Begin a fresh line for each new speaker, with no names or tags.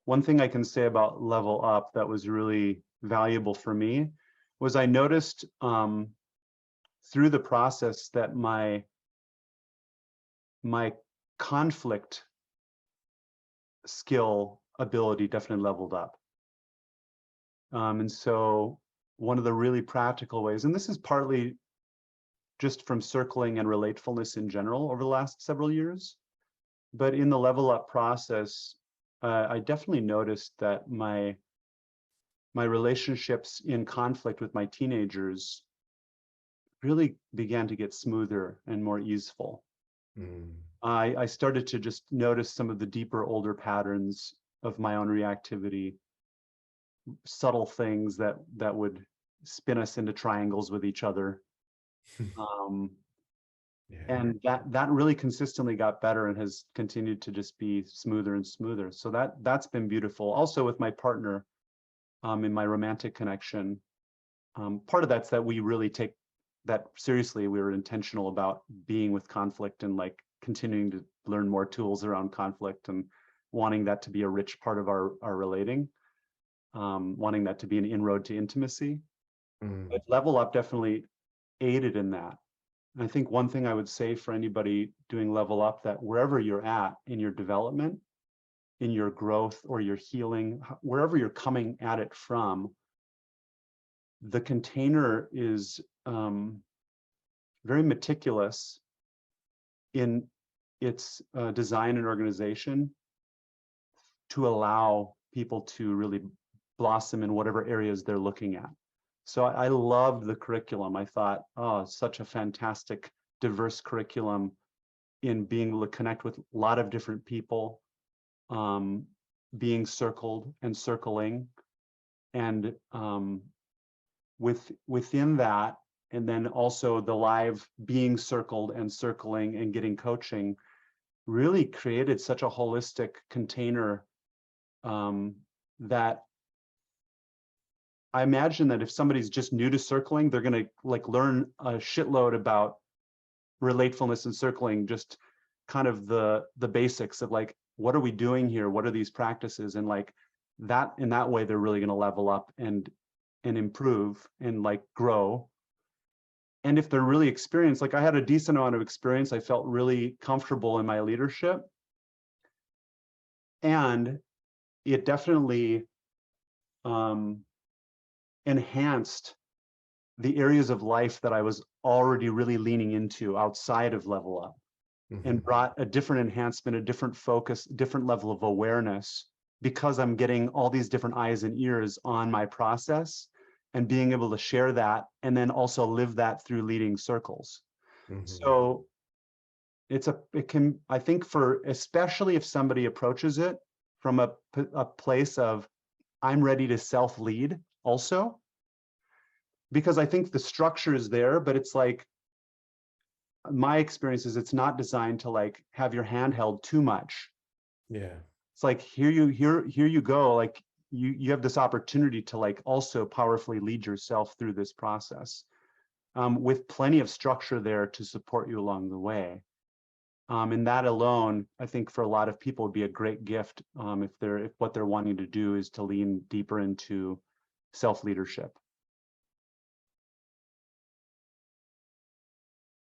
one thing I can say about Level Up that was really valuable for me was I noticed through the process that my conflict skill ability definitely leveled up. And so one of the really practical ways, and this is partly just from circling and relatefulness in general over the last several years, but in the Level Up process, I definitely noticed that my relationships in conflict with my teenagers really began to get smoother and more easeful. I started to just notice some of the deeper, older patterns of my own reactivity, subtle things that would spin us into triangles with each other. And that really consistently got better and has continued to just be smoother and smoother. So that's been beautiful. Also with my partner, in my romantic connection, part of that's that we really take that seriously. We were intentional about being with conflict and like continuing to learn more tools around conflict and wanting that to be a rich part of our relating, wanting that to be an inroad to intimacy. But Level Up definitely aided in that. And I think one thing I would say for anybody doing Level Up, that wherever you're at in your development, in your growth or your healing, wherever you're coming at it from, the container is very meticulous in its design and organization to allow people to really blossom in whatever areas they're looking at. So I loved the curriculum. I thought, oh, such a fantastic, diverse curriculum in being able to connect with a lot of different people, being circled and circling, and within that, and then also the live being circled and circling and getting coaching really created such a holistic container that I imagine that if somebody's just new to circling, they're going to like learn a shitload about relatefulness and circling, just kind of the basics of like, what are we doing here? What are these practices? And like that, in that way, they're really going to level up and improve and like grow. And if they're really experienced, like I had a decent amount of experience, I felt really comfortable in my leadership. And it definitely enhanced the areas of life that I was already really leaning into outside of Level Up, and brought a different enhancement, a different focus, different level of awareness, because I'm getting all these different eyes and ears on my process and being able to share that and then also live that through leading circles. So it can, I think, for especially if somebody approaches it from a place of I'm ready to self-lead also, because I think the structure is there, but it's like, my experience is it's not designed to like have your hand held too much. It's like, here you go. Like you have this opportunity to like also powerfully lead yourself through this process, with plenty of structure there to support you along the way. And that alone, I think for a lot of people would be a great gift, if what they're wanting to do is to lean deeper into self-leadership.